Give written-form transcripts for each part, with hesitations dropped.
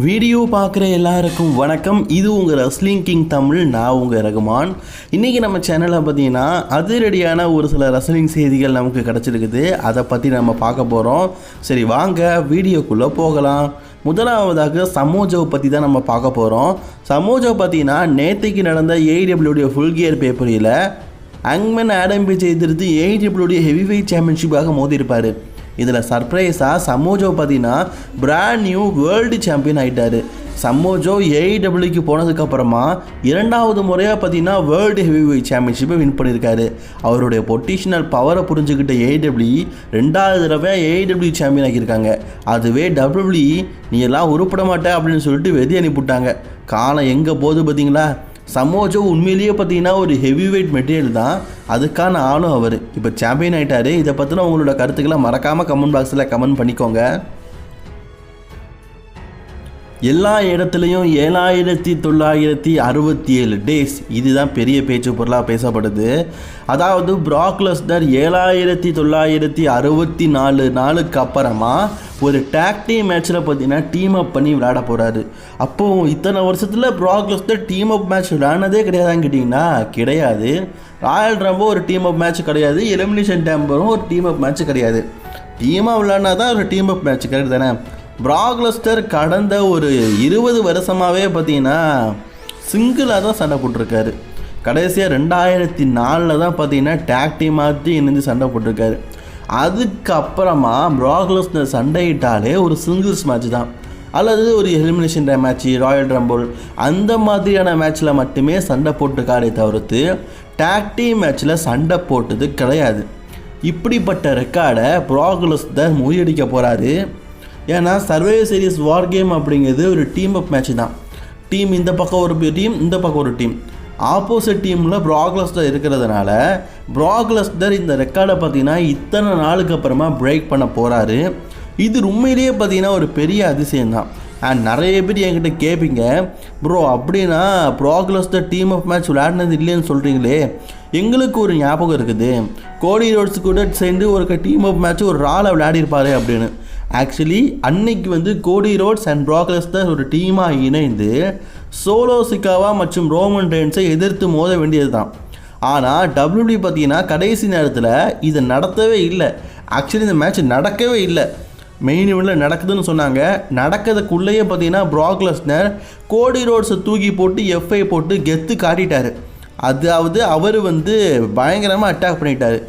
Video பார்க்குற எல்லாருக்கும் வணக்கம். இது உங்கள் ரெஸ்லிங் கிங் தமிழ். நான் உங்கள் ரகுமான். இன்றைக்கி நம்ம சேனலில் பார்த்தீங்கன்னா அதிரடியான ஒரு சில ரெஸ்லிங் செய்திகள் நமக்கு கிடச்சிருக்குது. அதை பற்றி நம்ம பார்க்க போகிறோம். சரி வாங்க வீடியோக்குள்ளே போகலாம். முதலாவதாக சமோஜோவை பற்றி தான் நம்ம பார்க்க போகிறோம். சமோஜோ பார்த்தீங்கன்னா நேற்றுக்கு நடந்த ஏஇடபிள்யூடைய ஃபுல் கியர் பேப்பரில் அங்மன் ஆடம் பேஜை எதிர்த்து ஏஇடபிள்யூடைய ஹெவி வெயிட் சாம்பியன்ஷிப்பாக மோதிருப்பார். இதில் சர்ப்ரைஸாக சமோஜோ பார்த்தீங்கன்னா பிராண்ட் நியூ வேர்ல்டு சாம்பியன் ஆகிட்டார். சமோஜோ ஏஇடபிள்யூக்கு போனதுக்கப்புறமா இரண்டாவது முறையாக பார்த்தீங்கன்னா வேர்ல்டு ஹெவி வெயிட் சாம்பியன்ஷிப்பை வின் பண்ணியிருக்காரு. அவருடைய பொசிஷனல் பவரை புரிஞ்சுக்கிட்ட ஏஇடபிள்யூ ரெண்டாவது தடவை ஏஇடபிள்யூ சாம்பியன் ஆகியிருக்காங்க. அதுவே டபிள்யூஇ நீ எல்லாம் உருப்பட மாட்டே அப்படின்னு சொல்லிட்டு வெதி அனுப்பிவிட்டாங்க. காலம் எங்கே போகுது பார்த்தீங்களா? சமோஜோ உண்மையிலேயே பார்த்தீங்கன்னா ஒரு ஹெவி வெயிட் மெட்டீரியல் தான். அதுக்கான ஆளும் அவர் இப்போ சாம்பியன் ஆகிட்டார். இதை பற்றின உங்களோட கருத்துக்களை மறக்காமல் கமெண்ட் பாக்ஸில் கமெண்ட் பண்ணிக்கோங்க. எல்லா இடத்துலையும் 7967 டேஸ், இதுதான் பெரிய பேச்சு பொருளாக பேசப்படுது. அதாவது பிராக் லெஸ்னர் 7964 நாளுக்கு அப்புறமா ஒரு டாக் டீம் மேட்ச்சில் பார்த்தீங்கன்னா டீம் அப் பண்ணி விளையாட போகிறாரு. அப்போது இத்தனை வருஷத்தில் Brock Lesnar team up match விளையாடினதே கிடையாதான்னு கேட்டிங்கன்னா கிடையாது. ராயல் ரம்போ ஒரு டீம் அப் மேட்ச் கிடையாது. எலிமினேஷன் டேம்பரும் ஒரு டீம் அப் மேட்ச் கிடையாது. டீமாக விளையாடினா தான் ஒரு டீம் அப் மேட்ச் கிடையாது தானே. பிராக் லெஸ்னர் கடந்த ஒரு 20 வருஷமாகவே பார்த்தீங்கன்னா சிங்கிளாக தான் சண்டை போட்டிருக்காரு. கடைசியாக 2004 தான் பார்த்தீங்கன்னா டாக் டீம் மாற்றி இணைந்து சண்டை போட்டிருக்காரு. அதுக்கப்புறமா பிராக் லெஸ்னர் சண்டையிட்டாலே ஒரு சிங்கிள்ஸ் மேட்ச் தான், அல்லது ஒரு எலிமினேஷன் மேட்ச்சு, ராயல் ரம்பிள் அந்த மாதிரியான மேட்ச்சில் மட்டுமே சண்டை போட்டிருக்காரே தவிர்த்து டாக் டீம் மேட்ச்சில் சண்டை போட்டது கிடையாது. இப்படிப்பட்ட ரெக்கார்டை பிராக் லெஸ்னர் முறியடிக்க போகிறாரு. ஏன்னா சர்வைவர் சீரிஸ் வார் கேம் அப்படிங்கிறது ஒரு டீம் அப் மேட்ச் தான். டீம் இந்த பக்கம் ஒரு டீம், இந்த பக்கம் ஒரு டீம், ஆப்போசிட் டீமில் பிராக் லெஸ்னர் இருக்கிறதுனால பிராக் லெஸ்னர் இந்த ரெக்கார்டை பார்த்தீங்கன்னா இத்தனை நாளுக்கு அப்புறமா பிரேக் பண்ண போகிறாரு. இது உண்மையிலேயே பார்த்தீங்கன்னா ஒரு பெரிய அதிசயம்தான். அண்ட் நிறைய பேர் என்கிட்ட கேட்பீங்க, ப்ரோ அப்படின்னா Brock Lesnar team off match விளையாடினது இல்லைன்னு சொல்கிறீங்களே. எங்களுக்கு ஒரு ஞாபகம் இருக்குது, கோடி ரோட்ஸ் கூட சேர்ந்து ஒரு டீம் ஆஃப் மேட்ச் ஒரு ராலை விளையாடிருப்பாரு அப்படின்னு. ஆக்சுவலி அன்னைக்கு கோடி ரோட்ஸ் அண்ட் பிராக் லெஸ்னர் ஒரு டீமாக இணைந்து சோலோ சிக்காவா மற்றும் ரோமன் ரெயின்ஸை எதிர்த்து மோத வேண்டியது தான். ஆனால் டபிள்யூடி பார்த்தீங்கன்னா கடைசி நேரத்தில் இதை நடத்தவே இல்லை. ஆக்சுவலி இந்த மேட்ச் நடக்கவே இல்லை. மெயின் இவெண்ட்டில் நடக்குதுன்னு சொன்னாங்க. நடக்கிறதுக்குள்ளேயே பார்த்தீங்கன்னா பிராக் லெஸ்னர் கோடி ரோட்ஸை தூக்கி போட்டு எஃப்ஐ போட்டு கெத்து காட்டிட்டார். அதாவது அவர் பயங்கரமாக அட்டாக் பண்ணிட்டார்.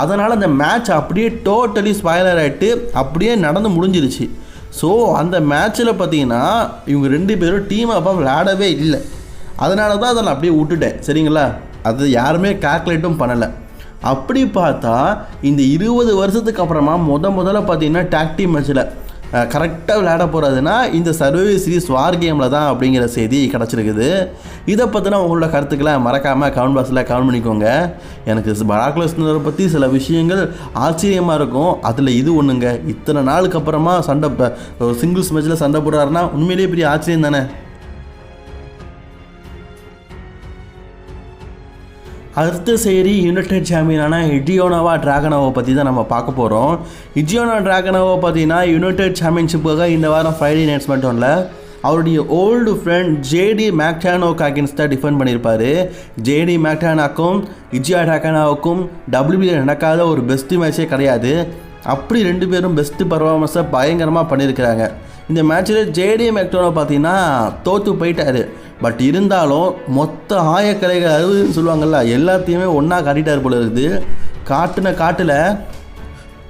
அதனால் அந்த மேட்ச் அப்படியே டோட்டலி ஸ்பாயிலர் ஆகிட்டு அப்படியே நடந்து முடிஞ்சிருச்சு. ஸோ அந்த மேட்ச்சில் பார்த்தீங்கன்னா இவங்க 2 பேரும் டீம் அப்போ விளையாடவே இல்லை. அதனால தான் அதை நான் அப்படியே விட்டுட்டேன். சரிங்களா? அது யாருமே கால்குலேட்டும் பண்ணலை. அப்படி பார்த்தா இந்த 20 வருஷத்துக்கு அப்புறமா முதல்ல பார்த்தீங்கன்னா டாக் டீம் மேட்ச்சில் கரெக்டாக விளையாட போகிறதுனா இந்த சர்வைவர் சீரிஸ் வார் கேமில் தான் அப்படிங்கிற செய்தி கிடச்சிருக்குது. இதை பற்றின உங்களோட கருத்துக்களை மறக்காமல் கமெண்ட் பாக்ஸில் கமெண்ட் பண்ணிக்கோங்க. எனக்கு பிராக் லெஸ்னரை பற்றி சில விஷயங்கள் ஆச்சரியமாக இருக்கும். அதில் இது ஒன்றுங்க. இத்தனை நாளுக்கு அப்புறமா சண்டை சிங்கிள்ஸ் மேட்ச்சில் சண்டை போடுறாருன்னா உண்மையிலேயே பெரிய ஆச்சரியம் தானே. அடுத்த செய்தி யுனைடெட் சாம்பியனான ஹிஜியோனா டிராகனோவை பற்றி தான் நம்ம பார்க்க போகிறோம். ஹிஜியோனா டிராகனோவை பார்த்தீங்கன்னா யுனைடெட் சாம்பியன்ஷிப்புக்காக இந்த வாரம் ஃப்ரைடே நைட்ஸ் மட்டும் இல்லை, அவருடைய ஓல்டு ஃப்ரெண்ட் ஜேடி மேக்டானோக்கு அகேன்ஸ்டாக டிஃபெண்ட் பண்ணியிருப்பார். ஜேடி மேக்டானாக்கும் ஹிஜியா டிராகனோவுக்கும் டபிள்யூபியில் நடக்காத ஒரு பெஸ்ட்டு மேட்சே கிடையாது. அப்படி 2 பேரும் பெஸ்ட்டு பர்ஃபார்மன்ஸை பயங்கரமாக பண்ணியிருக்கிறாங்க. இந்த மேட்ச்சில் ஜேடி மேக்டானோ பார்த்தீங்கன்னா தோற்று போயிட்டார். பட் இருந்தாலும் மொத்த ஆயக்கலைகள் 60ன்னு சொல்லுவாங்கள்ல, எல்லாத்தையுமே ஒன்றா காட்டிட்டார் போல இருக்குது. காட்டில்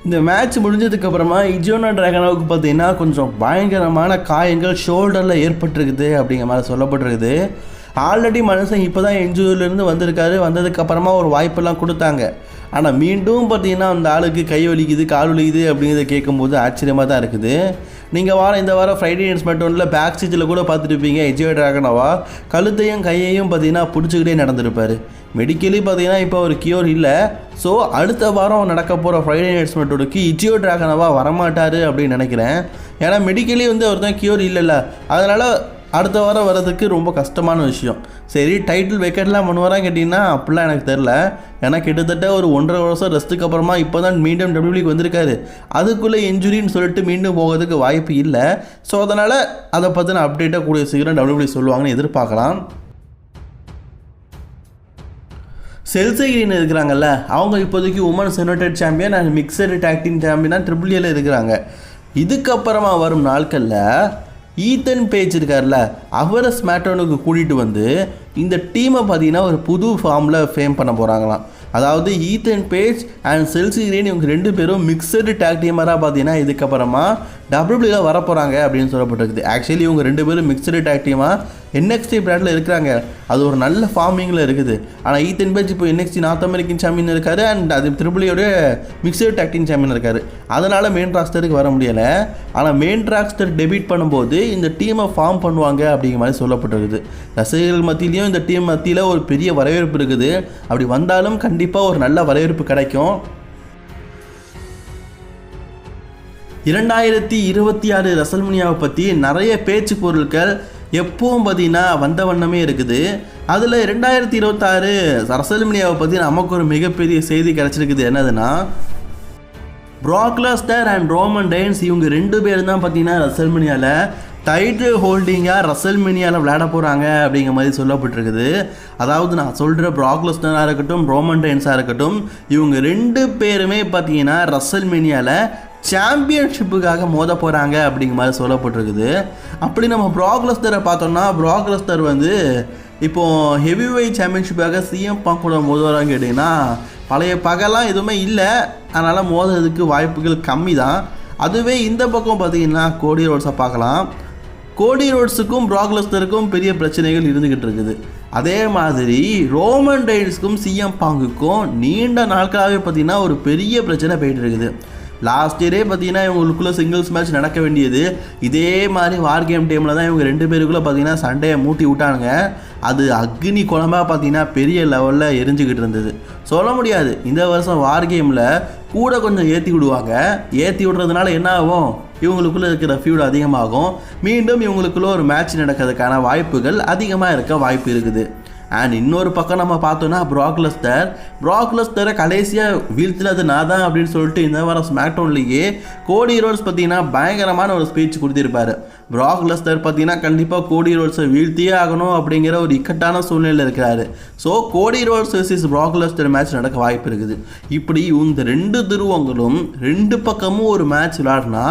இந்த மேட்ச் முடிஞ்சதுக்கப்புறமா ஹிஜியோனா டிராகனோவுக்கு பார்த்தீங்கன்னா கொஞ்சம் பயங்கரமான காயங்கள் ஷோல்டரில் ஏற்பட்டிருக்குது அப்படிங்கிற மாதிரி சொல்லப்பட்டிருக்குது. ஆல்ரெடி மனுஷன் இப்போ தான் இன்ஜூரிலேருந்து வந்திருக்காரு. வந்ததுக்கப்புறமா ஒரு வாய்ப்பெல்லாம் கொடுத்தாங்க. ஆனால் மீண்டும் பார்த்தீங்கன்னா அந்த ஆளுக்கு கை வலிக்குது, கால் வலிக்குது அப்படிங்கிறத கேட்கும்போது ஆச்சரியமாக தான் இருக்குது. நீங்கள் இந்த வாரம் ஃப்ரைடே நைட்ஸ் மட்டும் பேக் ஸ்டேஜில் கூட பார்த்துருப்பீங்க. ஹிஜியோ டிராகனோவா கழுத்தையும் கையையும் பார்த்தீங்கன்னா பிடிச்சிக்கிட்டே நடந்திருப்பார். மெடிக்கலி பார்த்தீங்கன்னா இப்போ ஒரு கியூர் இல்லை. ஸோ அடுத்த வாரம் நடக்க போகிற ஃப்ரைடே நைட்ஸ் மட்டுக்கு ஹிஜியோ டிராகனோவா வரமாட்டார் அப்படின்னு நினைக்கிறேன். ஏன்னா மெடிக்கலி அவர் தான் கியூர் இல்லைல்ல. அதனால் அடுத்த வாரம் வர்றதுக்கு ரொம்ப கஷ்டமான விஷயம். சரி, டைட்டில் வெக்கெட்லாம் பண்ணுவாரான்னு கேட்டிங்கன்னா அப்படிலாம் எனக்கு தெரில. ஏன்னா கிட்டத்தட்ட ஒரு 1.5 வருஷம் ரெஸ்ட்டுக்கு அப்புறமா இப்போ தான் மீண்டும் டபிள்யூபிள்யூக்கு வந்திருக்காரு. அதுக்குள்ளே இன்ஜுரின்னு சொல்லிட்டு மீண்டும் போகிறதுக்கு வாய்ப்பு இல்லை. ஸோ அதனால் அதை பற்றின அப்டேட்டாக கூடிய சீக்கிரம் டபிள்யூபிள்யூ சொல்லுவாங்கன்னு எதிர்பார்க்கலாம். செல்சி கிரீன் இருக்கிறாங்கல்ல, அவங்க இப்போதைக்கு women's united champion and mixed tag team சாம்பியனாக ட்ரிபிள் ஏல இருக்கிறாங்க. இதுக்கப்புறமா வரும் நாட்களில் ஈத்தன் பேஜ் இருக்கார்ல, அவரை ஸ்மாக்டவுனுக்கு கூட்டிகிட்டு வந்து இந்த டீமை பார்த்தீங்கன்னா ஒரு புது ஃபார்மில் ஃபேம் பண்ண போகிறாங்களாம். அதாவது Ethan page and Chelsea green இவங்க 2 பேரும் மிக்சடு டாக் டீமராக பார்த்தீங்கன்னா இதுக்கப்புறமா டபிள்யூபிள்யூவில் வரப்போகிறாங்க அப்படின்னு சொல்லப்பட்டிருக்குது. ஆக்சுவலி இவங்க 2 பேரும் மிக்சடு டாக் டீமாக NXT பிராண்டில் இருக்கிறாங்க. அது ஒரு நல்ல ஃபார்மிங்கில் இருக்குது. ஆனால் ஈத்தன் பேஜ் இப்போ NXT நார்த் அமெரிக்கன் சாம்பியன் இருக்கார் அண்ட் அது ட்ரிபிள்யூட மிக்சடு டாக் டீம் சாம்பியன் இருக்கார். அதனால் மெயின் ராஸ்டருக்கு வர முடியலை. ஆனால் மெயின் ராஸ்டர் டெபியூட் பண்ணும்போது இந்த டீமை ஃபார்ம் பண்ணுவாங்க அப்படிங்கிற மாதிரி சொல்லப்பட்டிருக்குது. ரசிகர்கள் மத்தியிலையும் இந்த டீம் மத்தியில் ஒரு பெரிய வரவேற்பு இருக்குது. அப்படி வந்தாலும் கண்டிப்பாக ஒரு நல்ல வரவேற்பு கிடைக்கும். 2026 ரெசல்மனியாவை பற்றி நிறைய பேச்சு பொருட்கள் எப்பவும் பார்த்தீங்கன்னா வந்த வண்ணமே இருக்குது. அதில் 2026 ரெசல்மனியாவை பற்றி நமக்கு ஒரு மிகப்பெரிய செய்தி கிடச்சிருக்குது. என்னதுன்னா, Prague Lesnar and Roman reigns இவங்க 2 பேரும் தான் பார்த்தீங்கன்னா ரெசல்மனியாவில் டைட்டில் ஹோல்டிங்காக ரெசல்மனியாவில் விளையாட போகிறாங்க அப்படிங்கிற மாதிரி சொல்லப்பட்டிருக்குது. அதாவது நான் சொல்கிற ப்ராக் லெஸ்னராக இருக்கட்டும், ரோமன் ரெய்ன்ஸாக இருக்கட்டும், இவங்க 2 பேருமே பார்த்தீங்கன்னா ரெசல்மனியாவில் சாம்பியன்ஷிப்புக்காக மோத போகிறாங்க அப்படிங்கிற மாதிரி சொல்லப்பட்டிருக்குது. அப்படி நம்ம ப்ராக் லெஸ்னரை பார்த்தோம்னா, ப்ராக் லெஸ்னர் வந்து இப்போது ஹெவி வெயிட் சாம்பியன்ஷிப்புக்காக CM Punk கூட மோதுவாரான்னு கேட்டிங்கன்னா பழைய பகலாம் எதுவுமே இல்லை. அதனால் மோதுறதுக்கு வாய்ப்புகள் கம்மி தான். அதுவே இந்த பக்கம் பார்த்தீங்கன்னா கோடி ரோட்ஸை பார்க்கலாம். கோடி ரோட்ஸுக்கும் ப்ராக் லெஸ்னருக்கும் பெரிய பிரச்சனைகள் இருந்துக்கிட்டு இருக்குது. அதே மாதிரி ரோமன் ரெய்ன்ஸுக்கும் CM Punkக்கும் நீண்ட நாட்களாகவே பார்த்தீங்கன்னா ஒரு பெரிய பிரச்சனை போயிட்டு இருக்குது. லாஸ்ட் இயரே பார்த்தீங்கன்னா இவங்களுக்குள்ளே சிங்கிள்ஸ் மேட்ச் நடக்க வேண்டியது. இதே மாதிரி வார் கேம் டைமில் தான் இவங்க 2 பேருக்குள்ளே பார்த்தீங்கன்னா சண்டையை மூட்டி விட்டானுங்க. அது அக்னி குழம்பாக பார்த்தீங்கன்னா பெரிய லெவலில் எரிஞ்சுக்கிட்டு இருந்தது. சொல்ல முடியாது, இந்த வருஷம் வார் கேமில் கூட கொஞ்சம் ஏற்றி விடுவாங்க. ஏற்றி விடுறதுனால என்ன ஆகும், இவங்களுக்குள்ளே இருக்கிற ஃபியூட் அதிகமாகும். மீண்டும் இவங்களுக்குள்ளே ஒரு மேட்ச் நடக்கிறதுக்கான வாய்ப்புகள் அதிகமாக இருக்க வாய்ப்பு இருக்குது. அண்ட் இன்னொரு பக்கம் நம்ம பார்த்தோன்னா ப்ராக் லெஸ்னரை கடைசியாக வீழ்த்தினது நான் தான் அப்படின்னு சொல்லிட்டு இந்த வாரம் ஸ்மாக்டவுன்லேயே கோடி ரோட்ஸ் பார்த்தீங்கன்னா பயங்கரமான ஒரு ஸ்பீச் கொடுத்திருப்பார். ப்ராக் லெஸ்னர் பார்த்தீங்கன்னா கண்டிப்பாக கோடி ரோட்ஸை வீழ்த்தியே ஆகணும் அப்படிங்கிற ஒரு இக்கட்டான சூழ்நிலையில் இருக்கிறாரு. ஸோ கோடி roads versus Prague Lesnar match நடக்க வாய்ப்பு இருக்குது. இப்படி இந்த 2 துருவங்களும் 2 பக்கமும் ஒரு மேட்ச் விளையாடினா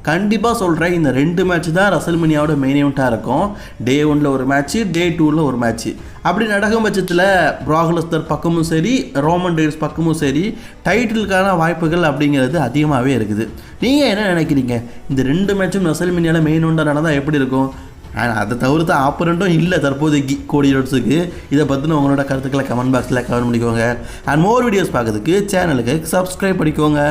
கண்டிப்பாக சொல்கிறேன், இந்த 2 மேட்ச் தான் ரெசல்மனியாவோட மெயின் ஈவெண்ட்டாக இருக்கும். Day 1 ஒரு மேட்ச்சு, Day 2 ஒரு மேட்ச்சு. அப்படி நடக்கும் பட்சத்தில் ப்ராக் லெஸ்னர் பக்கமும் சரி, ரோமன் ரெய்ன்ஸ் பக்கமும் சரி, டைட்டிலுக்கான வாய்ப்புகள் அப்படிங்கிறது அதிகமாகவே இருக்குது. நீங்கள் என்ன நினைக்கிறீங்க? இந்த 2 மேட்சும் ரெசல்மனியாவில் மெயின் ஒன்றாக நடந்தால் எப்படி இருக்கும்? அதை தவிர்த்து ஆப்பரண்ட்டும் இல்லை தற்போதைக்கு கோடி ரோட்ஸுக்கு. இதை பற்றின உங்களோட கருத்துக்களை கமெண்ட் பாக்ஸில் கமெண்ட் பண்ணிக்கோங்க. அண்ட் மோர் வீடியோஸ் பார்க்கறதுக்கு சேனலுக்கு சப்ஸ்கிரைப் பண்ணிக்கோங்க.